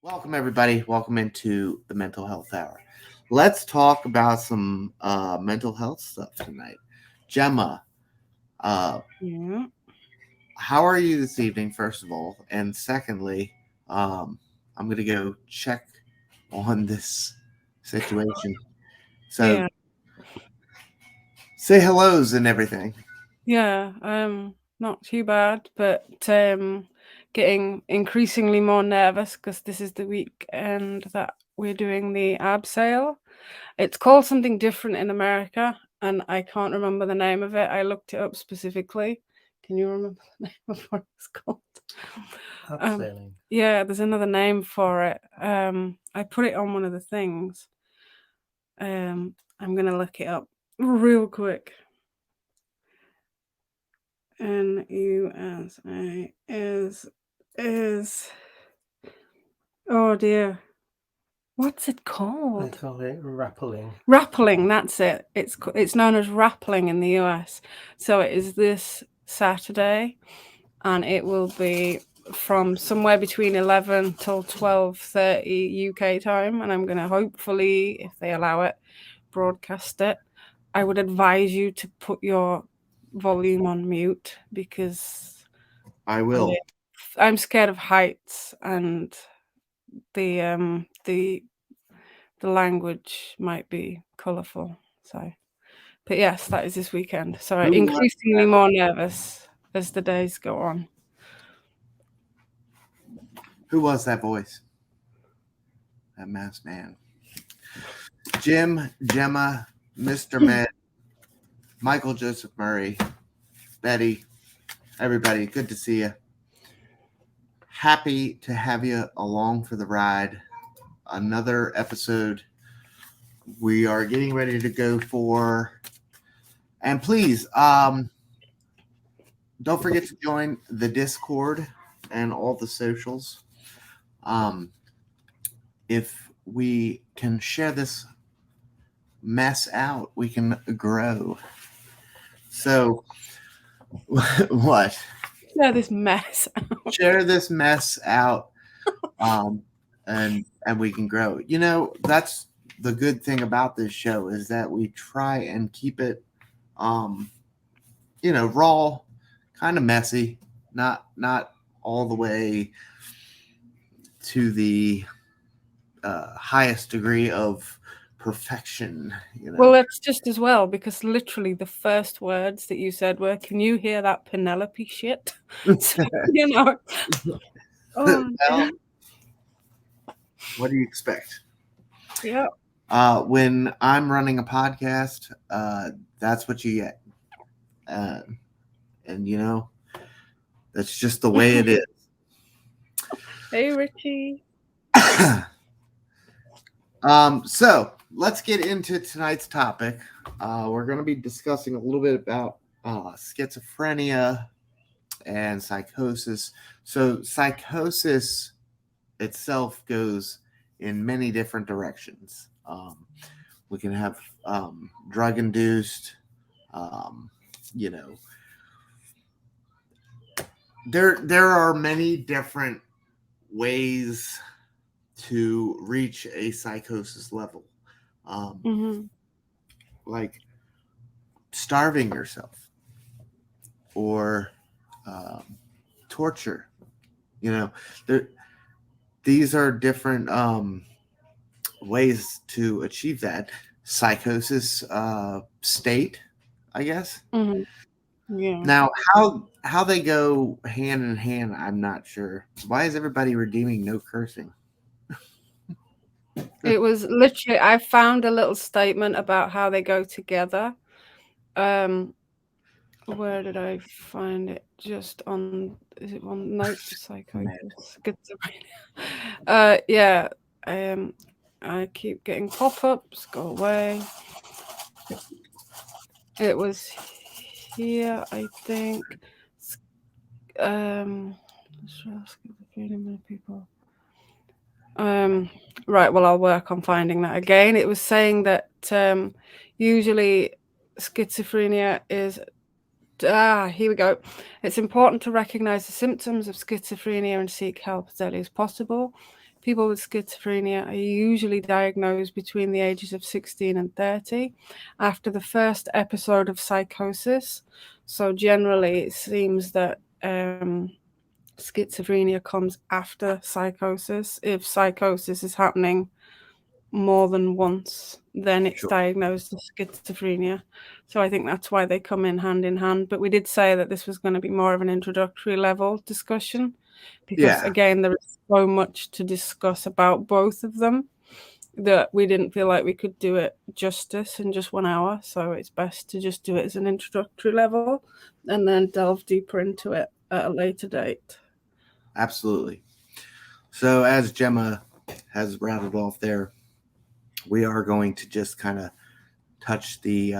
Welcome, everybody. Welcome into the Mental Health Hour. Let's talk about some mental health stuff tonight. Gemma, uh, Yeah. how are you this evening, first of all? And secondly, I'm going to go check on this situation. So Yeah. say hellos and everything. Yeah. Not too bad, but getting increasingly more nervous because this is the weekend that we're doing the ab sale. It's called something different in America, and I can't remember the name of it. I looked it up specifically. Can you remember the name of what it's called? Um, Upselling. yeah, there's another name for it. I put it on one of the things. I'm gonna look it up real quick. NUSA is oh dear. What's it They called? call it rappelling. Rappling, that's it. It's known as rappling in the US. So it is this Saturday and it will be from somewhere between 11 till 12:30 UK time, and I'm going to hopefully, if they allow it, broadcast it. I would advise you to put your volume on mute because I I will. I'm scared of heights, and the language might be colourful. So, but yes, that is this weekend. So Who was increasingly more nervous as the days go on. who was that voice? That masked man. Jim, Gemma, Mr. Med, Michael Joseph Murray, Betty, everybody. Good to see you. Happy to have you along for the ride. Another episode we are getting ready to go for. And please, don't forget to join the Discord and all the socials. If we can share this mess out, we can grow. So, what? Yeah, this mess. Share this mess out, um, and we can grow. You know, that's the good thing about this show is that we try and keep it, um, raw, kind of messy, not all the way to the highest degree of perfection. Well, that's just as well because literally the first words that you said were, "Can you hear that Penelope shit?" So, you know. Oh, Well, what do you expect? yeah. When I'm running a podcast, that's what you get. Uh, and that's just the way it is. Hey, Richie. So let's get into tonight's topic. We're going to be discussing a little bit about schizophrenia and psychosis. So psychosis itself goes in many different directions. We can have drug induced, um, you know, there are many different ways to reach a psychosis level, Mm-hmm. like starving yourself or um, torture. You know, there, these are different ways to achieve that psychosis state, I guess. Mm-hmm. Yeah. Now, how they go hand in hand, I'm not sure. Why is everybody redeeming no cursing? It was literally, I found a little statement about how they go together. Um, where did I find it? Just on, is it on notes? Psychosis, schizophrenia. Yeah. Um, I keep getting pop-ups. Go away. It was here, I think. S- schizophrenia, many people. Um, right. Well, I'll work on finding that again. It was saying that usually schizophrenia is. Here we go. It's important to recognize the symptoms of schizophrenia and seek help as early as possible. people with schizophrenia are usually diagnosed between the ages of 16 and 30 after the first episode of psychosis. So generally, it seems that schizophrenia comes after psychosis. If psychosis is happening more than once, then it's Sure. diagnosed as schizophrenia. So I think that's why they come in hand. But we did say that this was going to be more of an introductory level discussion because, Yeah, again, there is so much to discuss about both of them that we didn't feel like we could do it justice in just 1 hour. So it's best to just do it as an introductory level and then delve deeper into it at a later date. absolutely. So as Gemma has rattled off there, we are going to just kind of touch the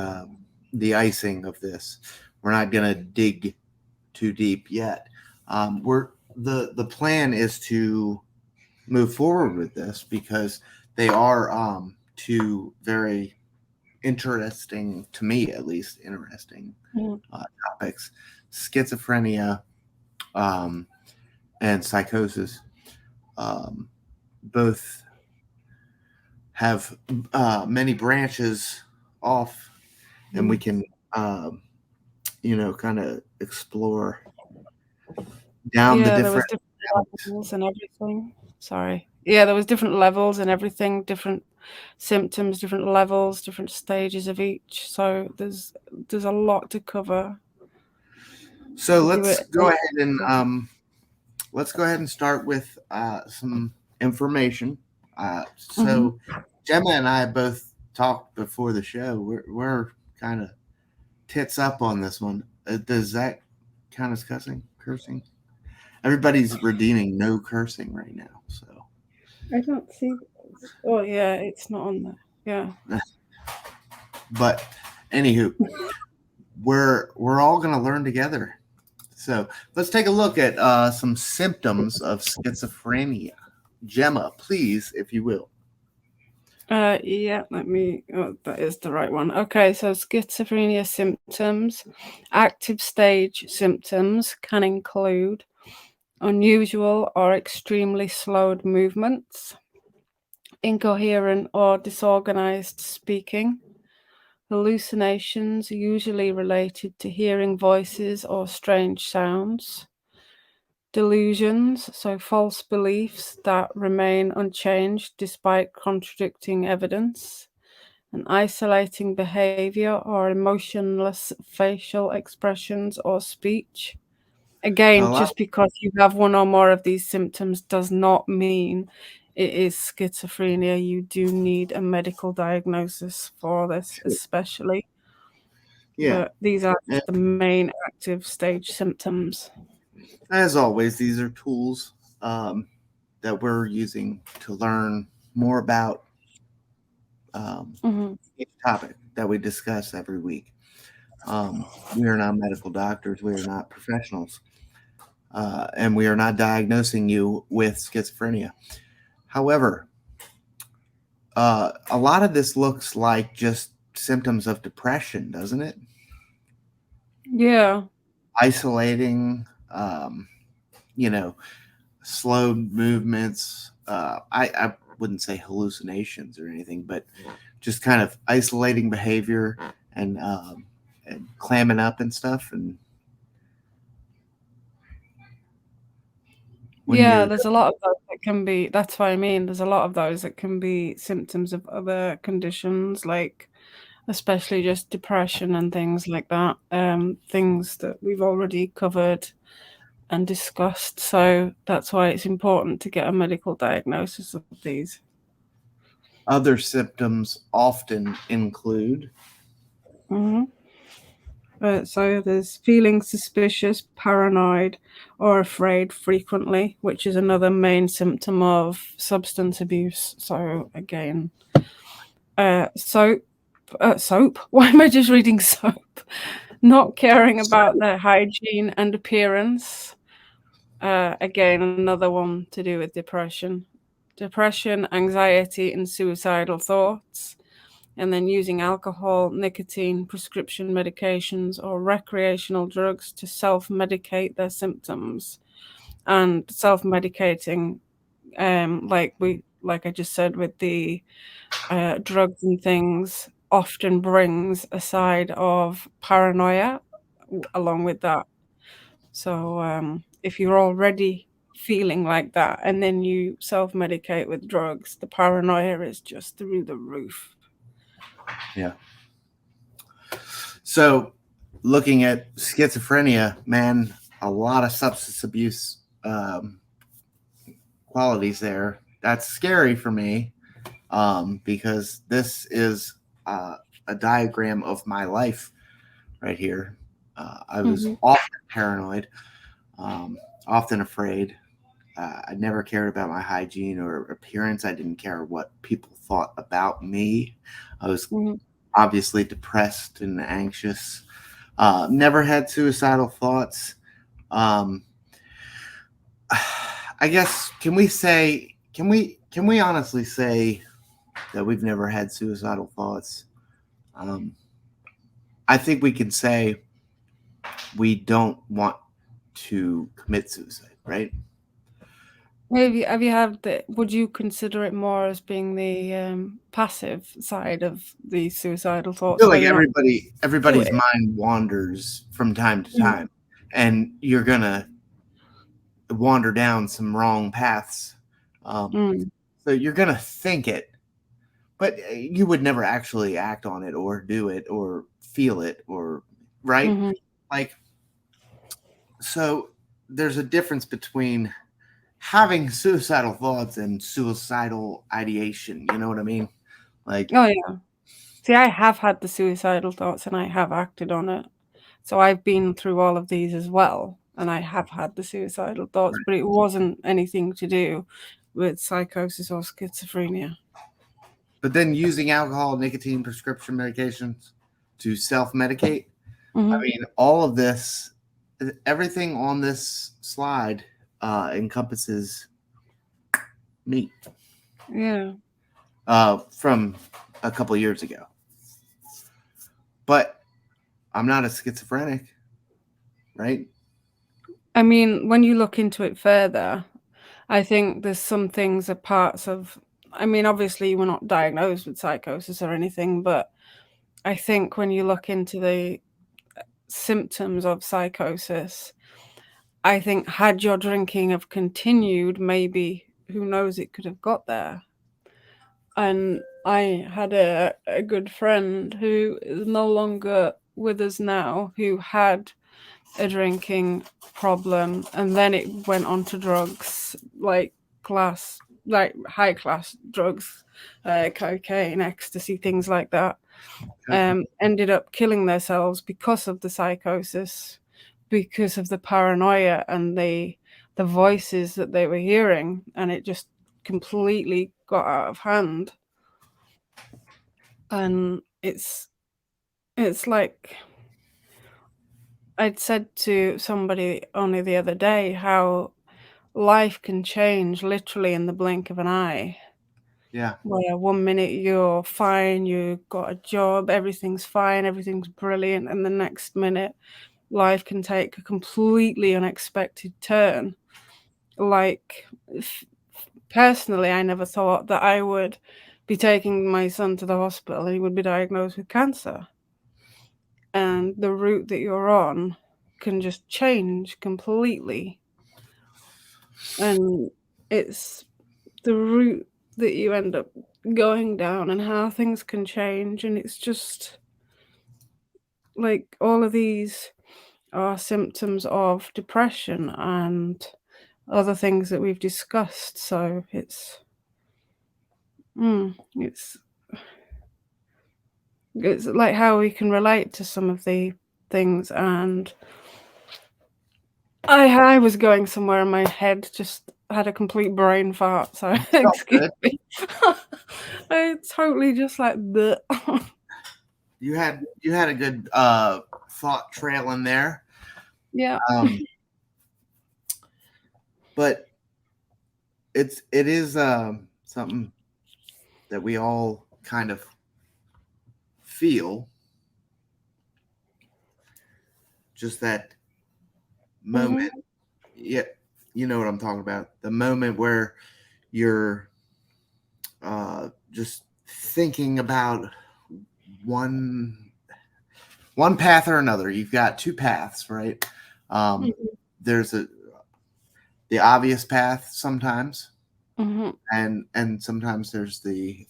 icing of this. We're not going to dig too deep yet. The plan is to move forward with this because they are two very interesting, to me at least, interesting topics: schizophrenia and psychosis. Both have many branches off, and we can kind of explore down the Yeah, there was different different levels and everything. Sorry. Yeah, there was different levels and everything, different symptoms, different levels, different stages of each. So there's a lot to cover. So We'll do let's it. go ahead and start with some information. Mhm. So Gemma and I both talked before the show. We're kind of tits up on this one. Does that count as cursing? Everybody's redeeming no cursing right now. So, I don't see this. Oh yeah, it's not on there. Yeah. but anywho, we're all gonna learn together. So let's take a look at some symptoms of schizophrenia. Gemma, please, if you will. Yeah, that is the right one. Okay, so schizophrenia symptoms. Active stage symptoms can include unusual or extremely slowed movements, incoherent or disorganized speaking, hallucinations usually related to hearing voices or strange sounds, delusions, so false beliefs that remain unchanged despite contradicting evidence, an isolating behavior or emotionless facial expressions or speech. A Again, lot. just because you have one or more of these symptoms does not mean it is schizophrenia. You do need a medical diagnosis for this, Sure. especially. Yeah. But these are And the main active stage symptoms. as always, these are tools that we're using to learn more about Hmm. each topic that we discuss every week. We are not medical doctors. We are not professionals. And we are not diagnosing you with schizophrenia. However, a lot of this looks like just symptoms of depression, doesn't it? Yeah. Isolating, you know, slow movements. I wouldn't say hallucinations or anything, but just kind of isolating behavior and clamming up and stuff. And when Yeah, you're there's a lot of those that can be, that's what I mean. There's a lot of those that can be symptoms of other conditions, like especially just depression and things like that. Things that we've already covered and discussed. So that's why it's important to get a medical diagnosis of these. other symptoms often include Hmm. So there's feeling suspicious, paranoid, or afraid frequently, which is another main symptom of substance abuse. So again, soap, soap. Why am I just reading soap? Not caring about their hygiene and appearance. Again, another one to do with depression, anxiety, and suicidal thoughts. And then using alcohol, nicotine, prescription medications, or recreational drugs to self medicate their symptoms. And self medicating like I just said with the drugs and things, often brings a side of paranoia along with that. So if you're already feeling like that and then you self-medicate with drugs, the paranoia is just through the roof. Yeah. So, looking at schizophrenia, man, a lot of substance abuse qualities there. That's scary for me because this is a diagram of my life right here. I was often paranoid, often afraid. I never cared about my hygiene or appearance. I didn't care what people thought about me. I was obviously depressed and anxious. Never had suicidal thoughts. Um, I guess can we honestly say that we've never had suicidal thoughts? I think we can say we don't want to commit suicide, right? Have you had the, would you consider it more as being the passive side of the suicidal I thoughts feel where like you're not do everybody's it? mind wanders from time to time, and you're gonna wander down some wrong paths. Mm. So you're gonna think it, but you would never actually act on it or do it or feel it or right. Mm-hmm. Like, so there's a difference between having suicidal thoughts and suicidal ideation. You know what I mean? Like, Oh yeah. See, I have had the suicidal thoughts and I have acted on it. So I've been through all of these as well, and I have had the suicidal thoughts, but it wasn't anything to do with psychosis or schizophrenia. but then using alcohol, nicotine, prescription medications to self-medicate. I Mm-hmm. mean, all of this, everything on this slide encompasses me Yeah. from a couple of years ago. But I'm not a schizophrenic, right? I mean, when you look into it further, I think there's some things are parts of, I mean, obviously we're not diagnosed with psychosis or anything, but I think when you look into the symptoms of psychosis, I think had your drinking have continued, maybe who knows, it could have got there. And I had a good friend who is no longer with us now, who had a drinking problem and then it went on to drugs, like high class drugs, cocaine, ecstasy, things like that. Ended up killing themselves because of the psychosis, because of the paranoia and the voices that they were hearing, and it just completely got out of hand. And it's like I'd said to somebody only the other day how life can change literally in the blink of an eye. Yeah. Where one minute you're fine, you've got a job, everything's fine, everything's brilliant, and the next minute life can take a completely unexpected turn. Like, personally, I never thought that I would be taking my son to the hospital and he would be diagnosed with cancer. And the route that you're on can just change completely. And it's the route that you end up going down and how things can change. And it's just like all of these are symptoms of depression and other things that we've discussed. So mm, it's it's like how we can relate to some of the things. And I was going somewhere in my head, just had a complete brain fart, so It's all excuse good. me. I totally just like the You had a good thought trail in there. yeah. Um, but it is something that we all kind of feel, just that moment. Mhm. Yeah, you know what I'm talking about. The moment where you're just thinking about one one path or another. You've got two paths, right? There's the obvious path sometimes, and sometimes there's the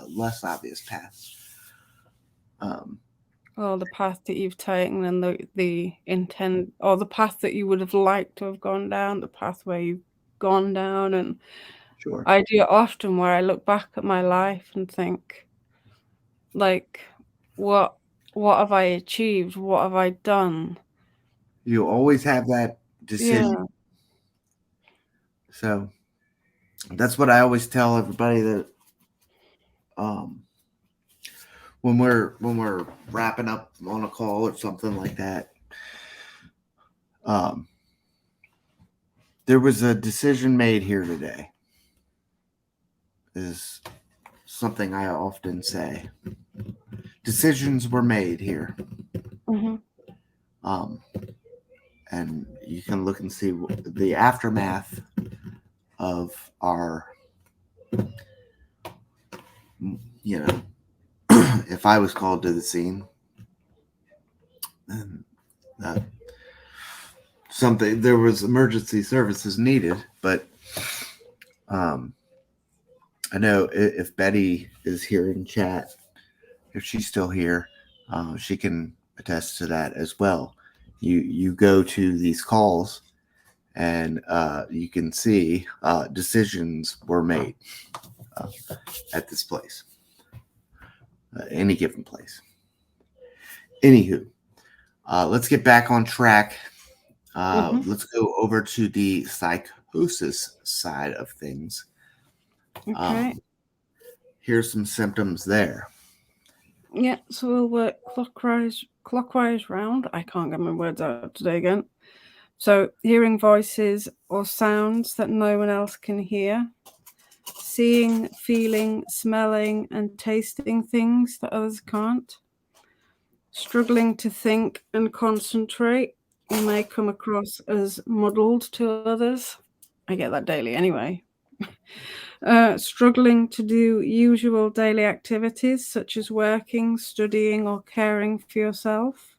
less obvious path. Or the path that you've taken and the intent, or the path that you would have liked to have gone down, the path where you've gone down. And Sure. I do it often where I look back at my life and think, like, what have I achieved? What have I done? You always have that decision. Yeah. So that's what I always tell everybody, that um, when we're wrapping up on a call or something like that, um, there was a decision made here today, is something I often say. Decisions were made here. And you can look and see the aftermath of our, if I was called to the scene, and something, there was emergency services needed, but I know if Betty is here in chat, if she's still here, she can attest to that as well. You go to these calls, and you can see decisions were made at this place, any given place. Anywho, let's get back on track. Let's go over to the psychosis side of things. Okay. Here's some symptoms there. Yeah, so we'll work clockwise round. I can't get my words out today again. So, hearing voices or sounds that no one else can hear, seeing, feeling, smelling, and tasting things that others can't, struggling to think and concentrate. You may come across as muddled to others. I get that daily anyway. Struggling to do usual daily activities such as working, studying, or caring for yourself.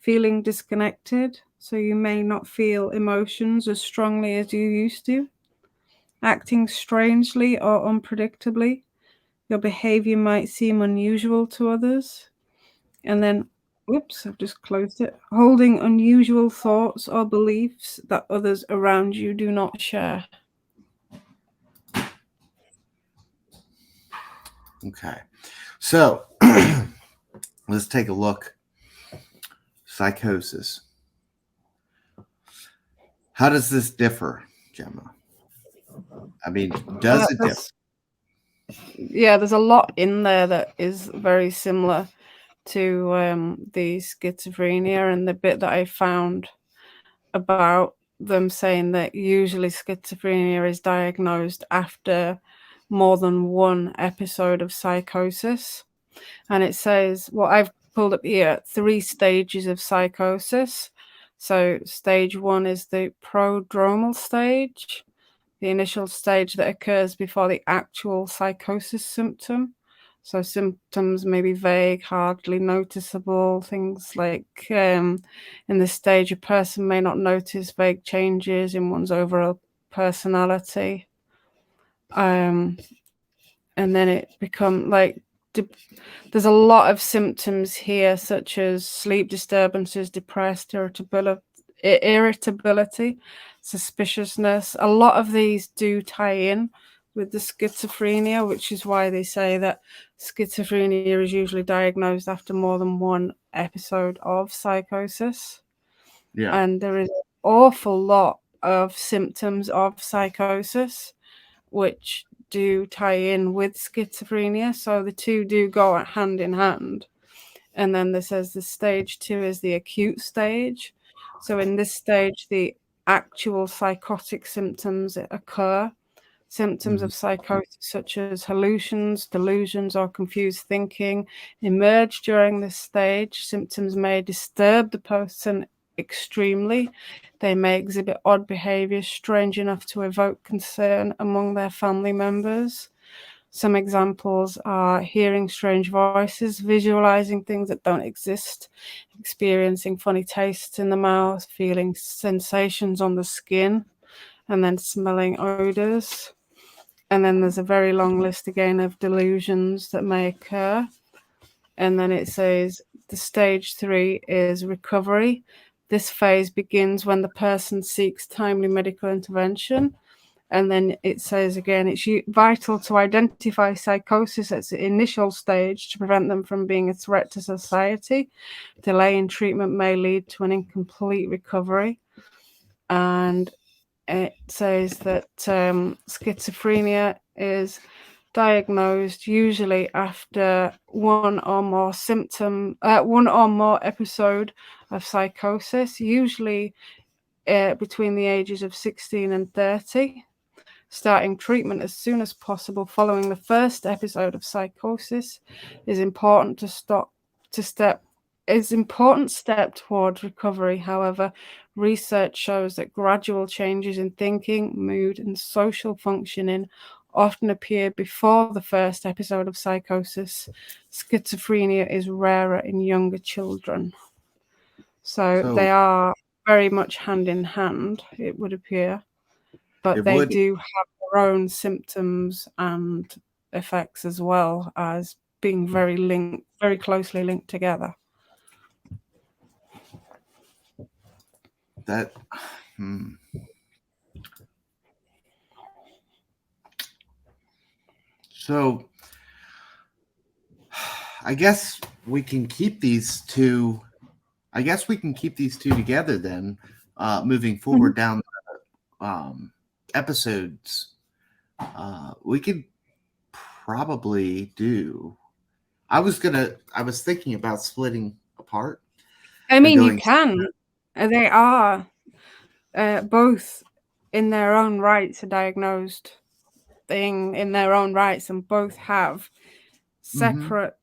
Feeling disconnected, so you may not feel emotions as strongly as you used to. Acting strangely or unpredictably. Your behavior might seem unusual to others. And then, whoops, I've just closed it. Holding unusual thoughts or beliefs that others around you do not share. Okay. So let's take a look. Psychosis. How does this differ, Gemma? I mean, does it differ? Yeah, there's a lot in there that is very similar to the schizophrenia, and the bit that I found about them saying that usually schizophrenia is diagnosed after more than one episode of psychosis. And it says, well, I've pulled up here 3 stages of psychosis. So stage 1 is the prodromal stage, the initial stage that occurs before the actual psychosis symptom. So symptoms may be vague, hardly noticeable, things like in this stage, a person may not notice vague changes in one's overall personality. And then it becomes like, there's a lot of symptoms here, such as sleep disturbances, depressed, irritability, suspiciousness. A lot of these do tie in with the schizophrenia, which is why they say that schizophrenia is usually diagnosed after more than one episode of psychosis. Yeah. And there is an awful lot of symptoms of psychosis which do tie in with schizophrenia. So the two do go hand in hand. And then this says the stage 2 is the acute stage. So in this stage, the actual psychotic symptoms occur. Symptoms of psychosis such as hallucinations, delusions, or confused thinking emerge during this stage. Symptoms may disturb the person extremely. They may exhibit odd behavior strange enough to evoke concern among their family members. Some examples are hearing strange voices, visualizing things that don't exist, experiencing funny tastes in the mouth, feeling sensations on the skin, and then smelling odors. And then there's a very long list again of delusions that may occur. And then it says the stage 3 is recovery. This phase begins when the person seeks timely medical intervention. And then it says again, it's vital to identify psychosis at the initial stage to prevent them from being a threat to society. Delay in treatment may lead to an incomplete recovery. And it says that schizophrenia is diagnosed usually after one or more episode of psychosis, usually between the ages of 16 and 30. Starting treatment as soon as possible following the first episode of psychosis is important step towards recovery. However, research shows that gradual changes in thinking, mood, and social functioning often appear before the first episode of psychosis. Schizophrenia is rarer in younger children. So they are very much hand in hand, it would appear. But they do have their own symptoms and effects as well as being very closely linked together. That So I guess we can keep these two. I guess we can keep these two together then, moving forward down the episodes. We could probably do. I was thinking about splitting apart. I mean, you can. They are both in their own rights a diagnosed thing in their own rights, and both have separate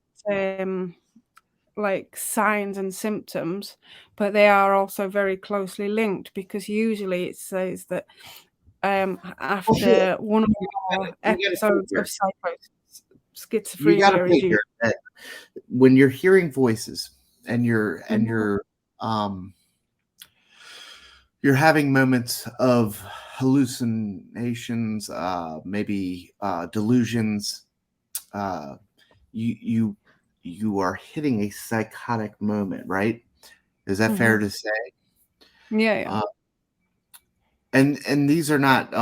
like signs and symptoms, but they are also very closely linked, because usually it says that after one or more episodes of psychosis, schizophrenia is used. That when you're hearing voices and you're having moments of hallucinations, maybe delusions, you are hitting a psychotic moment, right? Is that fair to say? Yeah. And these are not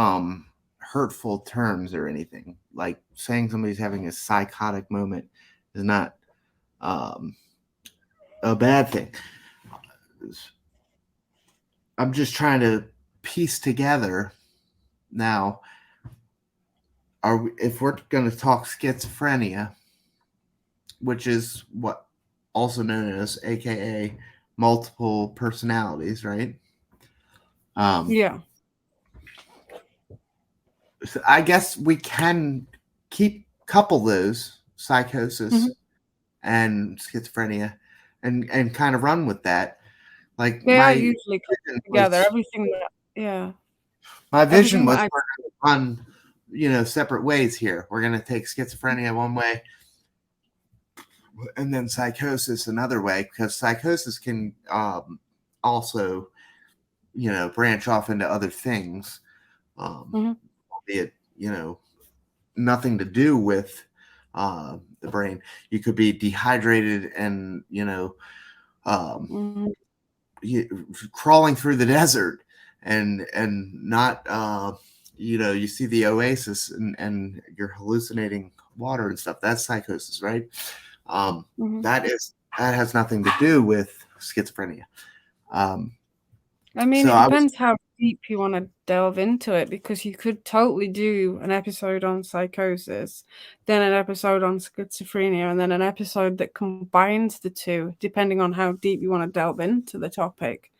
hurtful terms or anything. Like saying somebody's having a psychotic moment is not a bad thing. I'm just trying to piece together now. If we're going to talk schizophrenia, which is what also known as AKA multiple personalities, right? Yeah. So I guess we can couple those, psychosis and schizophrenia, and kind of run with that. Like they are usually together. My vision was we're going to run, separate ways here. We're going to take schizophrenia one way, and then psychosis another way, because psychosis can also, branch off into other things, albeit, nothing to do with the brain. You could be dehydrated and, crawling through the desert and not, you see the oasis and you're hallucinating water and stuff. That's psychosis, right? That has nothing to do with schizophrenia. I mean, it depends how deep you want to delve into it, because you could totally do an episode on psychosis, then an episode on schizophrenia, and then an episode that combines the two, depending on how deep you want to delve into the topic.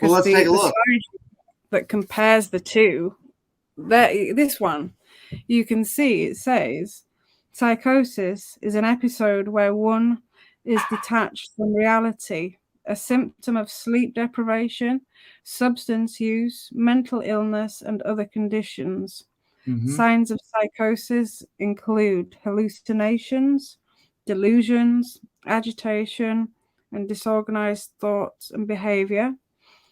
Well, let's take a look. That compares the two, this one, you can see it says psychosis is an episode where one is detached from reality a symptom of sleep deprivation, substance use, mental illness, and other conditions. Mm-hmm. Signs of psychosis include hallucinations, delusions, agitation, and disorganized thoughts and behavior.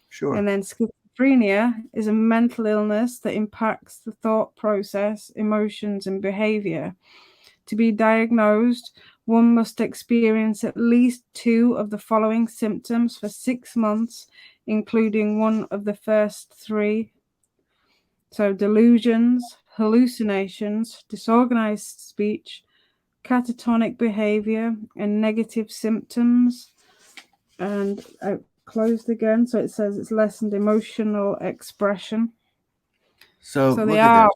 Sure. And then schizophrenia is a mental illness that impacts the thought process, emotions, and behavior. To be diagnosed, one must experience at least 2 of the following symptoms for 6 months, including one of the first 3. So, delusions, hallucinations, disorganized speech, catatonic behavior, and negative symptoms. And I closed again, so it says it's lessened emotional expression. So So they look at are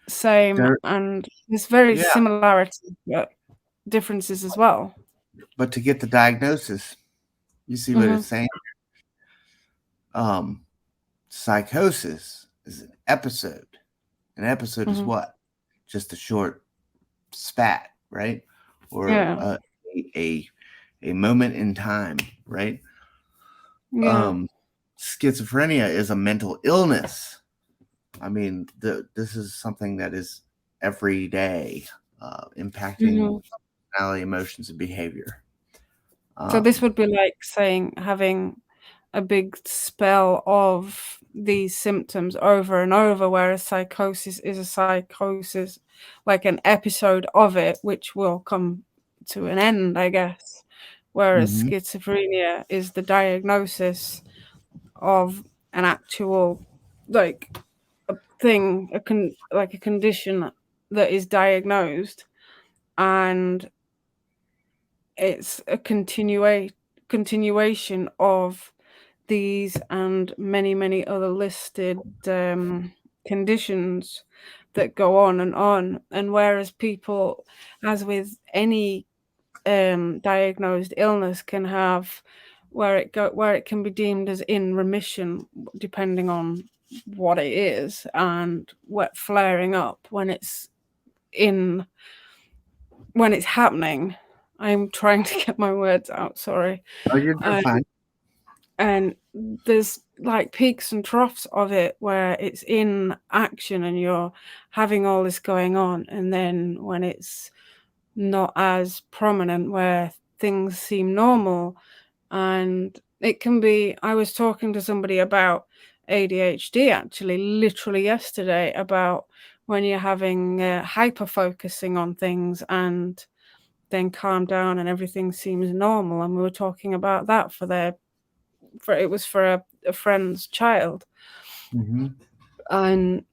this. same, and there's very Yeah, similarity, but differences as well. but to get the diagnosis, you see what Mm-hmm. it's saying? Um, Psychosis is an episode. An episode is Mm-hmm. what? Just a short spat, right? Or Yeah. a moment in time, right? Yeah. Schizophrenia is a mental illness. I mean, this is something that is every day, impacting Mm-hmm. personality, emotions, and behavior. So this Um, would be like saying having a big spell of these symptoms over and over, whereas psychosis is a psychosis, like an episode of it, which will come to an end, I guess. Whereas mhm. schizophrenia is the diagnosis of an actual, like, a thing, like a condition that is diagnosed, and it's a continuation of these and many, many other listed conditions that go on and on. And whereas people, as with any diagnosed illness, can have where it can be deemed as in remission, depending on what it is, and what flaring up in when it's happening. I'm trying to get my words out. Sorry. Oh, you're fine. And there's like peaks and troughs of it where it's in action and you're having all this going on, and then when it's not as prominent, where things seem normal. And it can be, I was talking to somebody about ADHD actually literally yesterday, about when you're having hyper focusing on things and then calm down and everything seems normal. And we were talking about that it was for a friend's child. Mm-hmm. And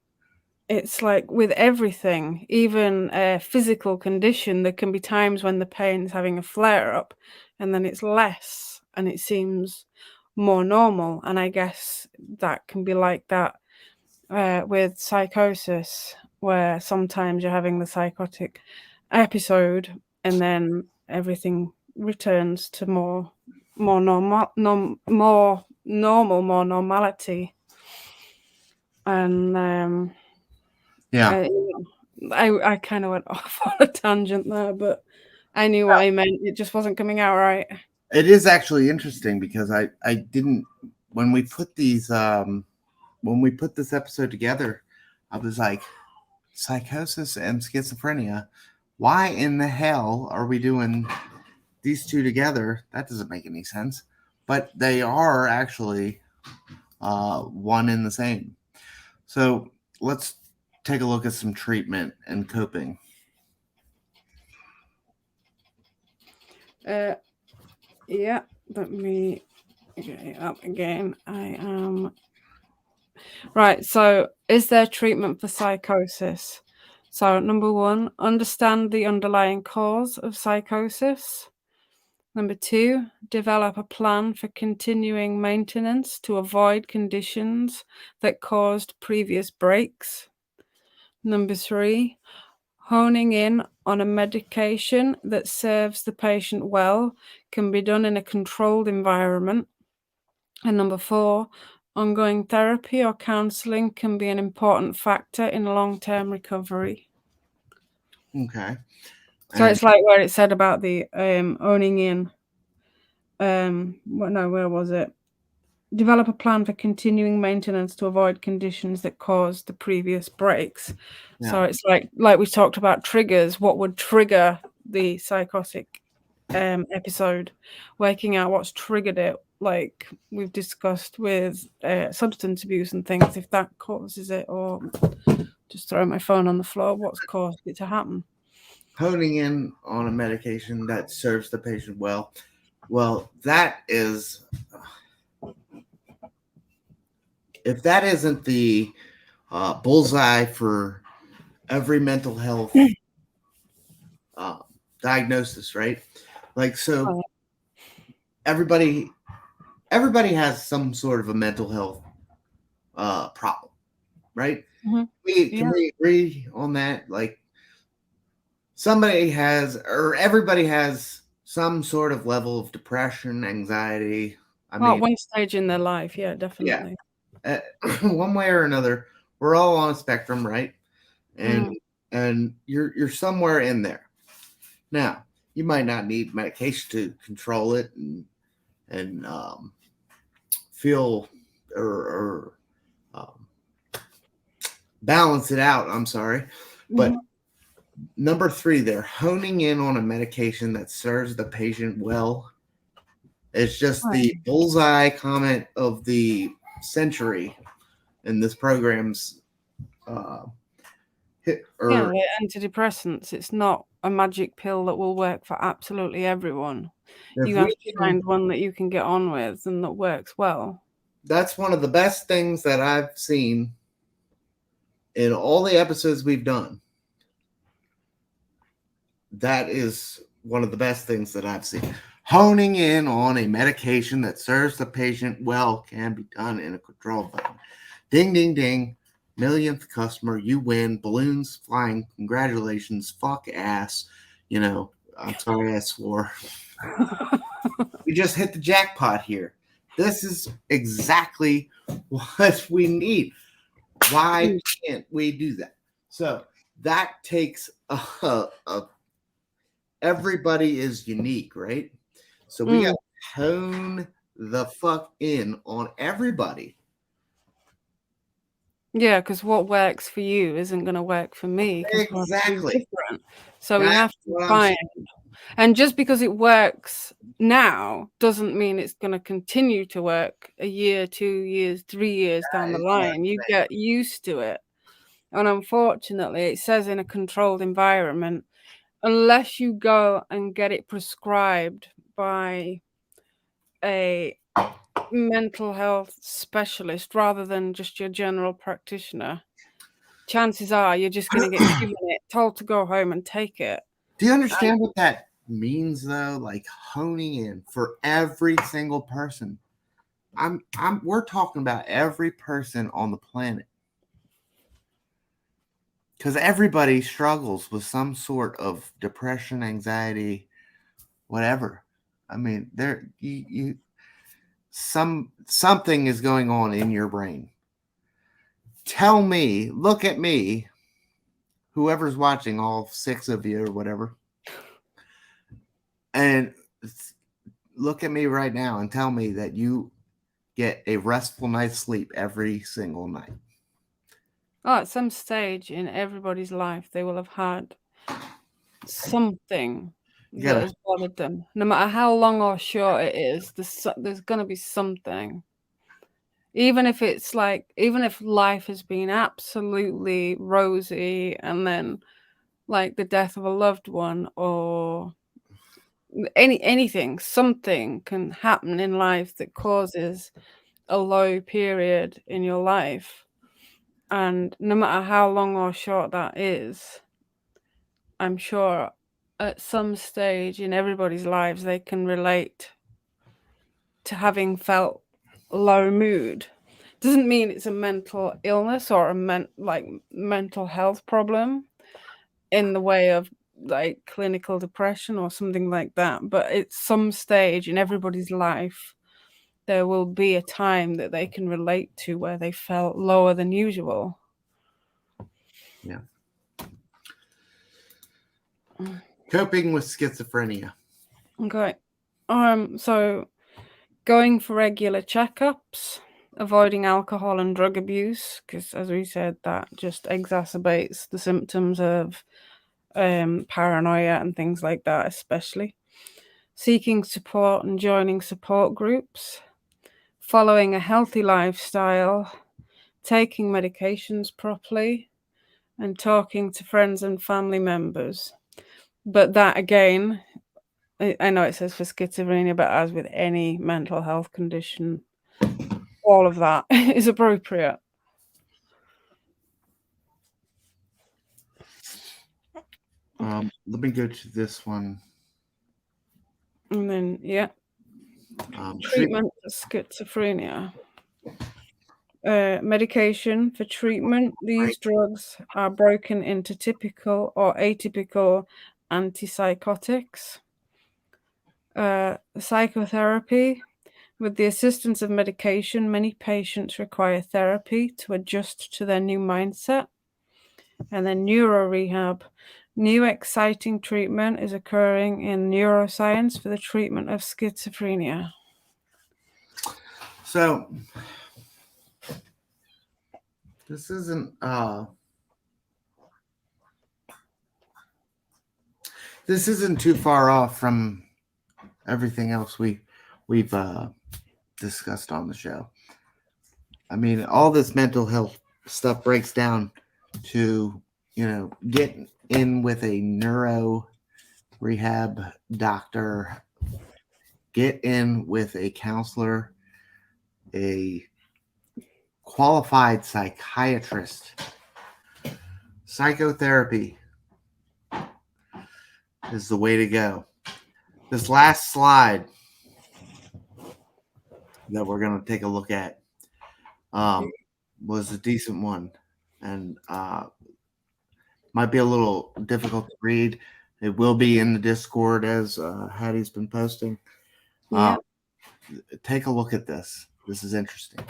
it's like with everything, even a physical condition, there can be times when the pain's having a flare up and then it's less and it seems more normal. And I guess that can be like that with psychosis, where sometimes you're having the psychotic episode and then everything returns to more normality. And Yeah, I kind of went off on a tangent there, but I knew what I meant. It just wasn't coming out right. it is actually interesting because I didn't when we put this episode together, I was like, psychosis and schizophrenia. Why in the hell are we doing these two together? That doesn't make any sense. But they are actually one and the same. So let's take a look at some treatment and coping. Yeah, let me get it up again. I am right. So, is there treatment for psychosis? So, number 1, understand the underlying cause of psychosis. Number 2, develop a plan for continuing maintenance to avoid conditions that caused previous breaks. Number 3, honing in on a medication that serves the patient well can be done in a controlled environment. And number 4, ongoing therapy or counseling can be an important factor in long-term recovery. Okay. So it's like where it said about the owning in where was it? Develop a plan for continuing maintenance to avoid conditions that caused the previous breaks. Yeah. So it's like we talked about triggers. What would trigger the psychotic episode? Working out what's triggered it, like we've discussed with substance abuse and things, if that causes it, or just throw my phone on the floor, what's caused it to happen. Honing in on a medication that serves the patient well. Well, that is, if that isn't the bullseye for every mental health diagnosis, right? Like, so everybody has some sort of a mental health problem, right? Mm-hmm. Can we agree on that? Like, somebody has, or everybody has some sort of level of depression, anxiety. I mean, one stage in their life, yeah, definitely. Yeah. One way or another, we're all on a spectrum, right? And you're somewhere in there. Now, you might not need medication to control it and feel or balance it out. I'm sorry, but number 3, they're honing in on a medication that serves the patient well. It's just the bullseye comment of the century in this program's the antidepressants. It's not a magic pill that will work for absolutely everyone. You have to find one that you can get on with and that works well. That's one of the best things that I've seen in all the episodes we've done. That is one of the best things that I've seen. Honing in on a medication that serves the patient well can be done in a controlled environment. Ding, ding, ding. Millionth customer, you win. Balloons flying. Congratulations. Fuck ass. You know, I'm sorry I swore. We just hit the jackpot here. This is exactly what we need. Why can't we do that? So that takes everybody is unique, right? So we got to hone the fuck in on everybody. Yeah, because what works for you isn't going to work for me. Exactly. Different. So we have to find. And just because it works now doesn't mean it's going to continue to work a year, 2 years, 3 years down the line. You get used to it. And unfortunately, it says in a controlled environment, unless you go and get it prescribed by a mental health specialist rather than just your general practitioner, chances are you're just going to get given it, told to go home and take it. Do you understand what that means, though? Like honing in for every single person. We're talking about every person on the planet, because everybody struggles with some sort of depression, anxiety, whatever. I mean, something is going on in your brain. Tell me, look at me, whoever's watching, all 6 of you or whatever, and look at me right now and tell me that you get a restful night's sleep every single night. At some stage in everybody's life, they will have had something that has bothered them. No matter how long or short it is, there's going to be something. Even if life has been absolutely rosy and then like the death of a loved one or anything, something can happen in life that causes a low period in your life. And no matter how long or short that is, I'm sure at some stage in everybody's lives they can relate to having felt low mood. Doesn't mean it's a mental illness or a mental health problem in the way of like clinical depression or something like that. But at some stage in everybody's life, there will be a time that they can relate to where they felt lower than usual. Yeah. Coping with schizophrenia. Okay. So going for regular checkups, avoiding alcohol and drug abuse, because as we said, that just exacerbates the symptoms of paranoia and things like that, especially. Seeking support and joining support groups, following a healthy lifestyle, taking medications properly, and talking to friends and family members. But that again, I know it says for schizophrenia, but as with any mental health condition, all of that is appropriate. Let me go to this one. And then, yeah, treatment for schizophrenia. Medication for treatment. These drugs are broken into typical or atypical antipsychotics. Psychotherapy. With the assistance of medication, many patients require therapy to adjust to their new mindset. And then neuro rehab. New exciting treatment is occurring in neuroscience for the treatment of schizophrenia. So this isn't too far off from everything else we've discussed on the show. I mean, all this mental health stuff breaks down to, get in with a neuro rehab doctor, get in with a counselor, a qualified psychiatrist. Psychotherapy is the way to go. This last slide that we're going to take a look at was a decent one, and might be a little difficult to read. It will be in the Discord, as Hattie's been posting. Take a look at this. This is interesting.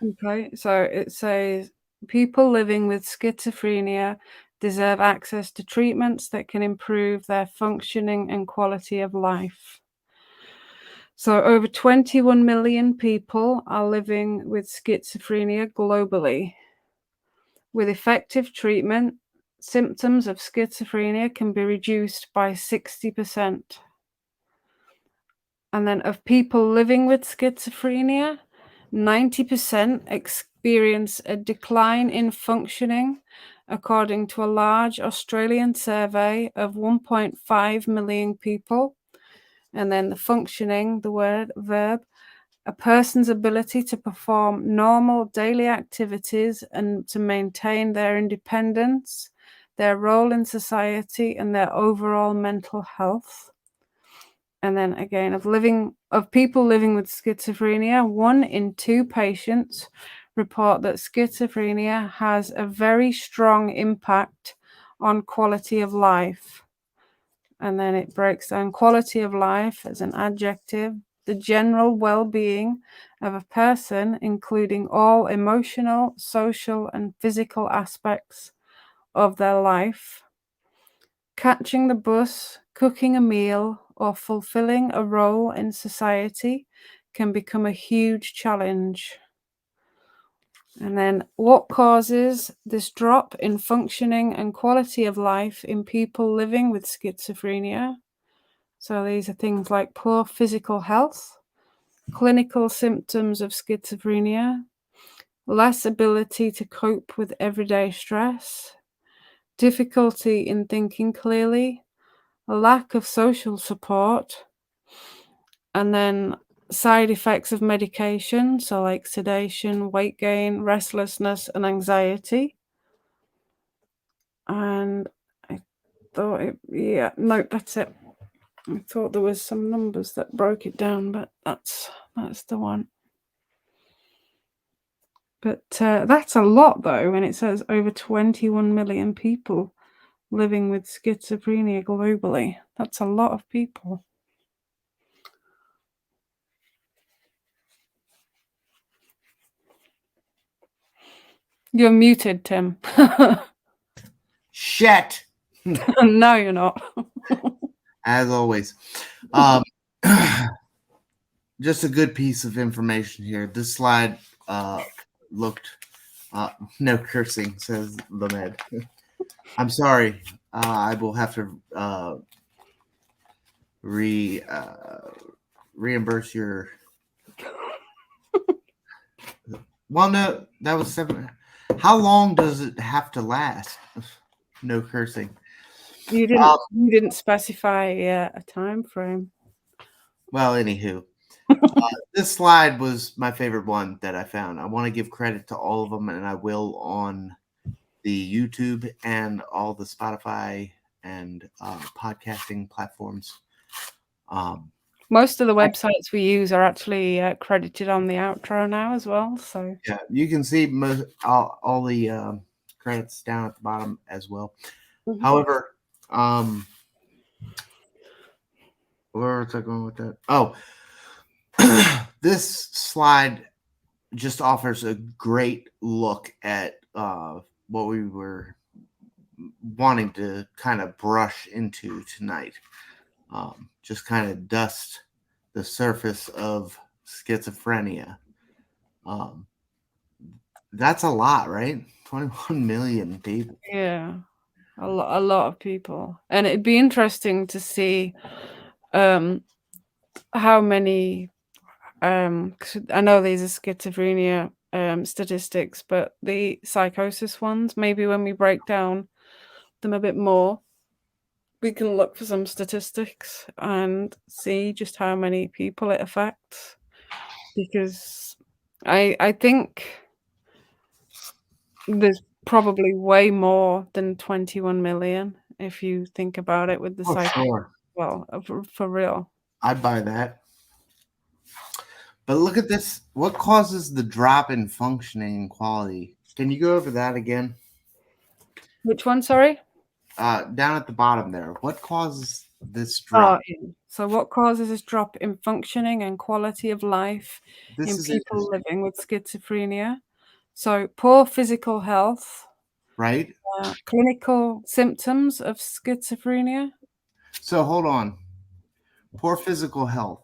Okay, so it says people living with schizophrenia deserve access to treatments that can improve their functioning and quality of life. So over 21 million people are living with schizophrenia globally. With effective treatment, symptoms of schizophrenia can be reduced by 60%. And then of people living with schizophrenia, 90% experience a decline in functioning, according to a large Australian survey of 1.5 million people. And then the functioning, the verb, a person's ability to perform normal daily activities and to maintain their independence, their role in society, and their overall mental health. And then again, of people living with schizophrenia, 1 in 2 patients report that schizophrenia has a very strong impact on quality of life. And then it breaks down quality of life as an adjective, the general well-being of a person, including all emotional, social, and physical aspects of their life. Catching the bus, cooking a meal, or fulfilling a role in society can become a huge challenge. And then what causes this drop in functioning and quality of life in people living with schizophrenia? So these are things like poor physical health, clinical symptoms of schizophrenia, less ability to cope with everyday stress, difficulty in thinking clearly, a lack of social support, and then side effects of medication, so like sedation, weight gain, restlessness, and anxiety. And I thought, no, that's it. I thought there was some numbers that broke it down, but that's the one. But that's a lot, though, and it says over 21 million people living with schizophrenia globally. That's a lot of people. You're muted, Tim. Shit. No, you're not. As always. just a good piece of information here. This slide looked no cursing, says Lamed. I'm sorry. I will have to re reimburse your. Well, no, that was 7. How long does it have to last? No cursing. You didn't specify a time frame. Well, anywho, this slide was my favorite one that I found. I want to give credit to all of them, and I will on the YouTube and all the Spotify and podcasting platforms. Most of the websites we use are actually credited on the outro now as well. So yeah, you can see all the credits down at the bottom as well. Mhm. However, where was I going with that? Oh, this slide just offers a great look at what we were wanting to kind of brush into tonight. Just kind of dust the surface of schizophrenia. That's a lot, right? 21 million people. yeah, a lot of people, and it'd be interesting to see how many. 'Cause I know these are schizophrenia statistics, but the psychosis ones, maybe when we break down them a bit more, we can look for some statistics and see just how many people it affects. Because I think there's probably way more than 21 million if you think about it with the Oh, psycho. sure. Well, for real. I'd buy that. But look at this. What causes the drop in functioning and quality? Can you go over that again? Which one, sorry? Down at the bottom there. What causes this Oh, drop? yeah. So what causes this drop in functioning and quality of life This in is people interesting, living with schizophrenia? So poor physical health, right? clinical symptoms of schizophrenia. So hold on. Poor physical health.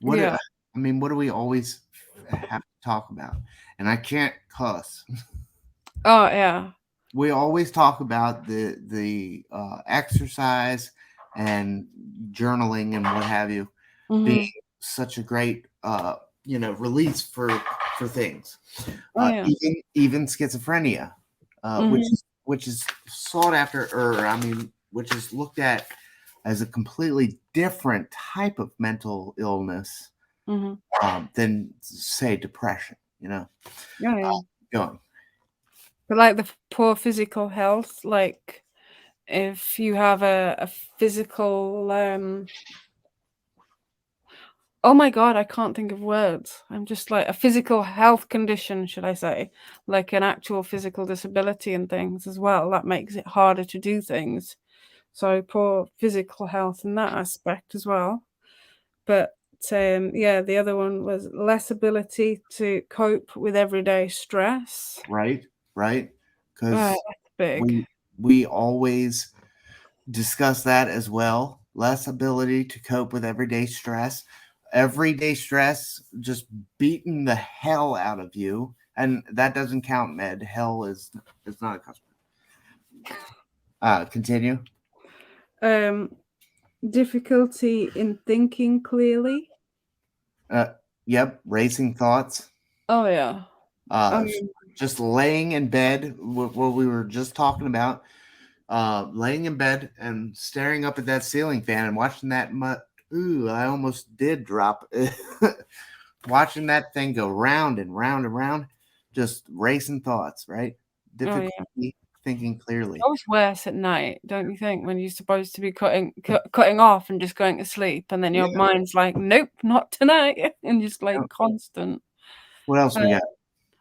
What Yeah. I mean, what do we always have to talk about? And I can't cuss. Oh, yeah. We always talk about the exercise and journaling and what have you being Mhm. such a great release for things. Oh, yeah. Even schizophrenia, Mhm. which is sought after, or I mean, which is looked at as a completely different type of mental illness Mhm. than say depression. Oh, yeah. Going But like the poor physical health, like if you have a physical oh my god, I can't think of words. I'm just like a physical health condition, should I say, like an actual physical disability and things as well. That makes it harder to do things. So poor physical health in that aspect as well. But yeah, the other one was less ability to cope with everyday stress. right, because That's big. we always discuss that as well. Less ability to cope with everyday stress. Everyday stress just beating the hell out of you, and that doesn't count med. Hell is not a customer. Continue. Um, difficulty in thinking clearly. Yep, racing thoughts. Oh yeah. I Uh, mean, just laying in bed. What we were just talking about. Laying in bed and staring up at that ceiling fan and watching that. Ooh, I almost did drop. Watching that thing go round and round and round, just racing thoughts, right? oh yeah. Difficulty thinking It's clearly. always worse at night, don't you think? When you're supposed to be cutting off and just going to sleep, and then your Yeah. mind's like, "Nope, not tonight," and just Yeah. like constant. What else Uh, we got?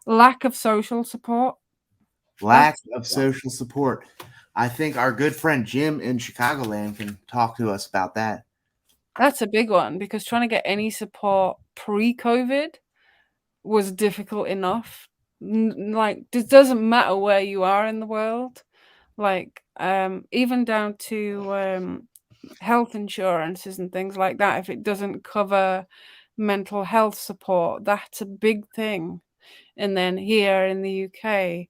lack of social support. Lack That's of social support. I think our good friend Jim in Chicagoland can talk to us about that. that's a big one because trying to get any support pre-COVID was difficult enough. Like, it doesn't matter where you are in the world. Like, even down to health insurances and things like that. If it doesn't cover mental health support. That's a big thing. And then here in the UK,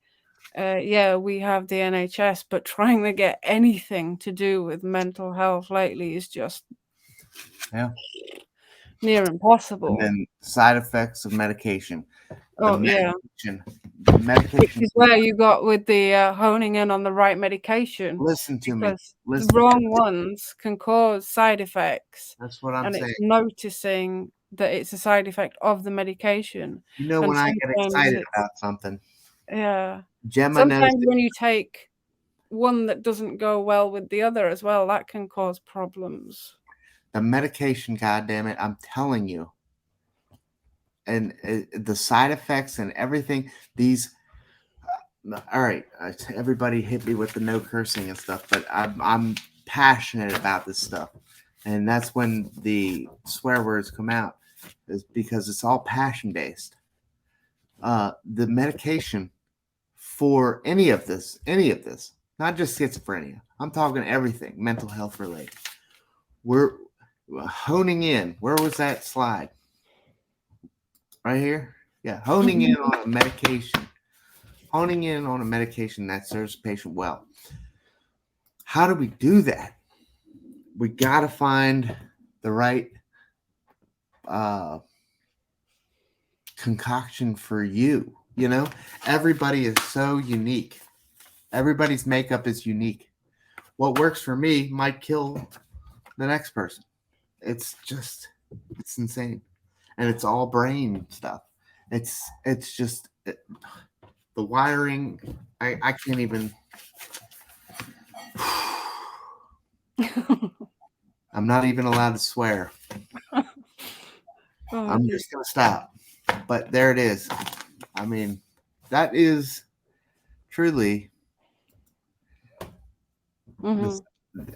yeah, we have the NHS, but trying to get anything to do with mental health lately is just near impossible. And then side effects of medication. Oh, yeah. The medication. Which is where you got with the honing in on the right medication. Listen to me. Because the wrong ones can cause side effects. That's what I'm saying. It's noticing that it's a side effect of the medication. You know, And when I get excited about something. Yeah. Gemma knows. Sometimes when you take one that doesn't go well with the other as well, that can cause problems. The medication, goddammit, I'm telling you. And the side effects and everything, these all right, everybody hit me with the no cursing and stuff, but I'm passionate about this stuff, and that's when the swear words come out, is because it's all passion based. The medication for any of this, not just schizophrenia, I'm talking everything mental health related. We're honing in. Where was that slide? Right here? Yeah, honing in on a medication. Honing in on a medication that serves the patient well. How do we do that? We got to find the right concoction for you. You know, everybody is so unique. Everybody's makeup is unique. What works for me might kill the next person. It's insane. And it's all brain stuff. It's just the wiring. I can't even. I'm not even allowed to swear. I'm just going to stop. But there it is. I mean, that is truly. Mm-hmm.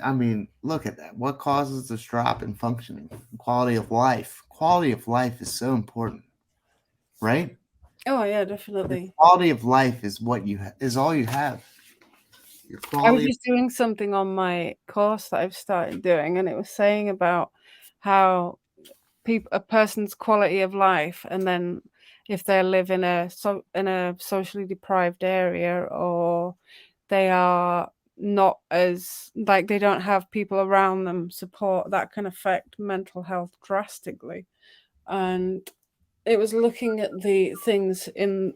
I mean, look at that. What causes this drop in functioning? Quality of life. Quality of life is so important, right? Oh yeah, definitely. The quality of life is what is all you have. Your quality. I was just doing something on my course that I've started doing, and it was saying about how a person's quality of life, and then if they live in a socially deprived area, or they are not as like they don't have people around them support, that can affect mental health drastically. And it was looking at the things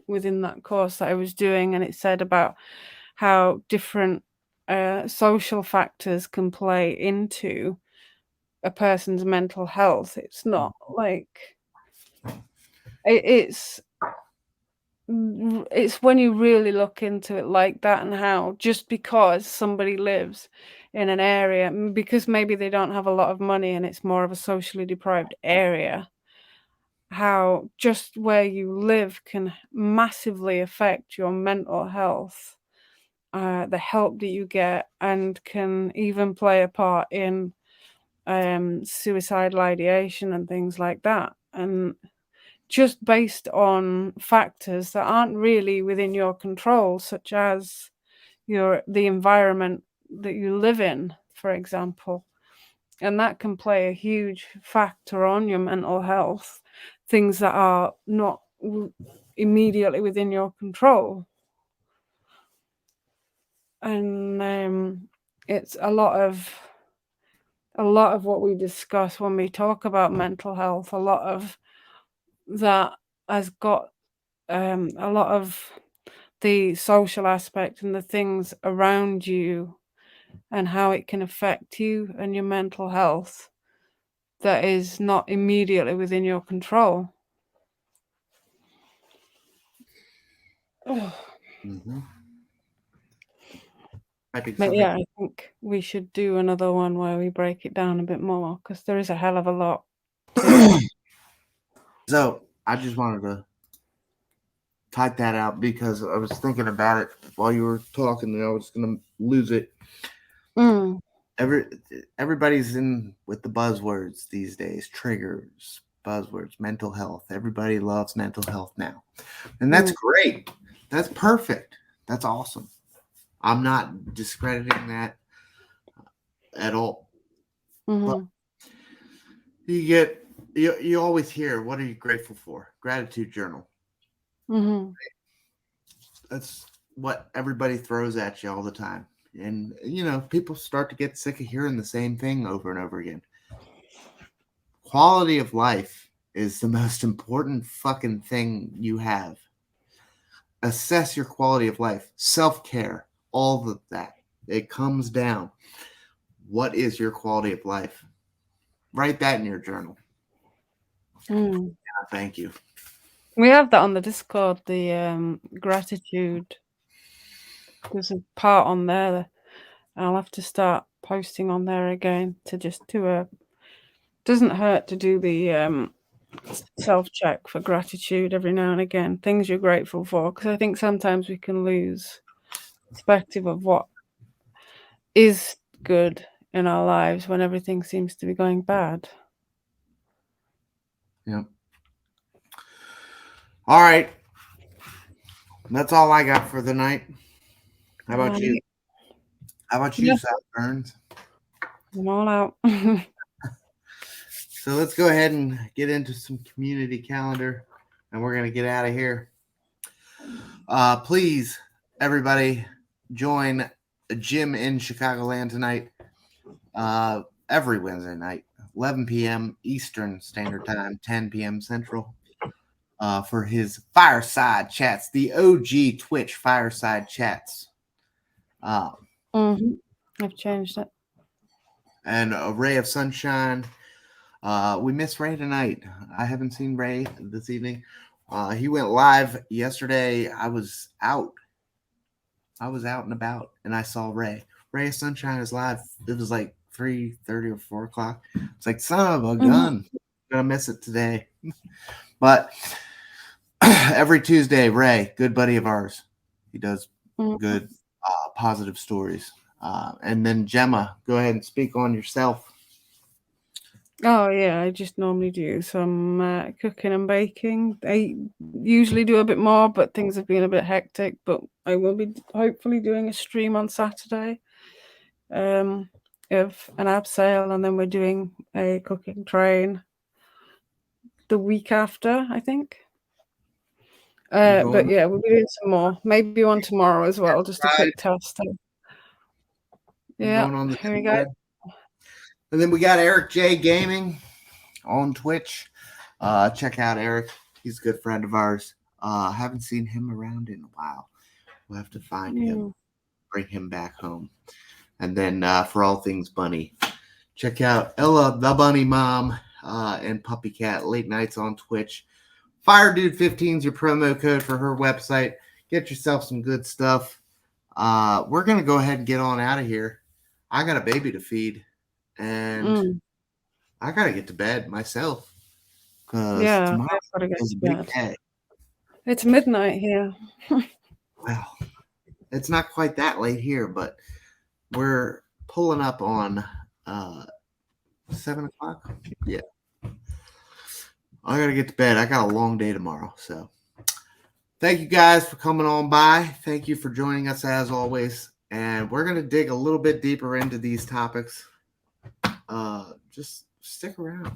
within that course that I was doing, and it said about how different social factors can play into a person's mental health. It's not like it's when you really look into it like that, and how just because somebody lives in an area, because maybe they don't have a lot of money and it's more of a socially deprived area, how just where you live can massively affect your mental health, the help that you get, and can even play a part in suicidal ideation and things like that. And just based on factors that aren't really within your control, such as the environment that you live in, for example. And that can play a huge factor on your mental health, things that are not immediately within your control. And it's a lot of what we discuss when we talk about mental health. A lot of that has got a lot of the social aspect and the things around you and how it can affect you and your mental health that is not immediately within your control. Mm-hmm. But yeah, I think we should do another one where we break it down a bit more, because there is a hell of a lot to it. So I just wanted to type that out because I was thinking about it while you were talking, and I was going to lose it. Everybody's in with the buzzwords these days, triggers, buzzwords, mental health. Everybody loves mental health now, and that's great. That's perfect. That's awesome. I'm not discrediting that at all. Mm-hmm. But you get you always hear, what are you grateful for? Gratitude journal. Mm-hmm. That's what everybody throws at you all the time. And, people start to get sick of hearing the same thing over and over again. Quality of life is the most important fucking thing you have. Assess your quality of life, self-care, all of that. It comes down. What is your quality of life? Write that in your journal. Thank you. We have that on the Discord, the gratitude. There's a part on there. I'll have to start posting on there again to just do a. Doesn't hurt to do the self-check for gratitude every now and again. Things you're grateful for, because I think sometimes we can lose perspective of what is good in our lives when everything seems to be going bad. Yep. All right. That's all I got for the night. How about you? How about you, South Burns? I'm all out. So let's go ahead and get into some community calendar, and we're going to get out of here. Please, everybody, join a gym in Chicagoland tonight, every Wednesday night, 11 p.m. Eastern Standard Time, 10 p.m. Central, for his Fireside Chats, the OG Twitch Fireside Chats. I've changed it. And a Ray of Sunshine. We miss Ray tonight. I haven't seen Ray this evening. He went live yesterday. I was out and about, and I saw Ray. Ray of Sunshine is live. It was like 3:30 or 4 o'clock. It's like, son of a gun. I'm gonna miss it today. But every Tuesday, Ray, good buddy of ours, he does good, positive stories. And then Gemma, go ahead and speak on yourself. Oh yeah, I just normally do some cooking and baking. I usually do a bit more, but things have been a bit hectic. But I will be hopefully doing a stream on Saturday of an abseil, and then we're doing a cooking train the week after, I think. But yeah, we'll be doing some more. Maybe one tomorrow as well, just a quick test. Yeah, here we go. And then we got Eric J Gaming on Twitch. Check out Eric. He's a good friend of ours. Haven't seen him around in a while. We'll have to find him, bring him back home. And then for all things bunny, check out Ella the Bunny Mom and Puppy Cat late nights on Twitch. FireDude15 is your promo code for her website. Get yourself some good stuff. We're going to go ahead and get on out of here. I got a baby to feed, and I got to get to bed myself. Yeah, I've got to get to bed. It's midnight here. Well, it's not quite that late here, but we're pulling up on 7 o'clock. Yeah. I got to get to bed. I got a long day tomorrow. So thank you guys for coming on by. Thank you for joining us as always. And we're going to dig a little bit deeper into these topics. Just stick around.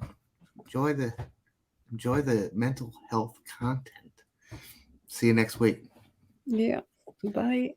Enjoy the mental health content. See you next week. Yeah. Bye.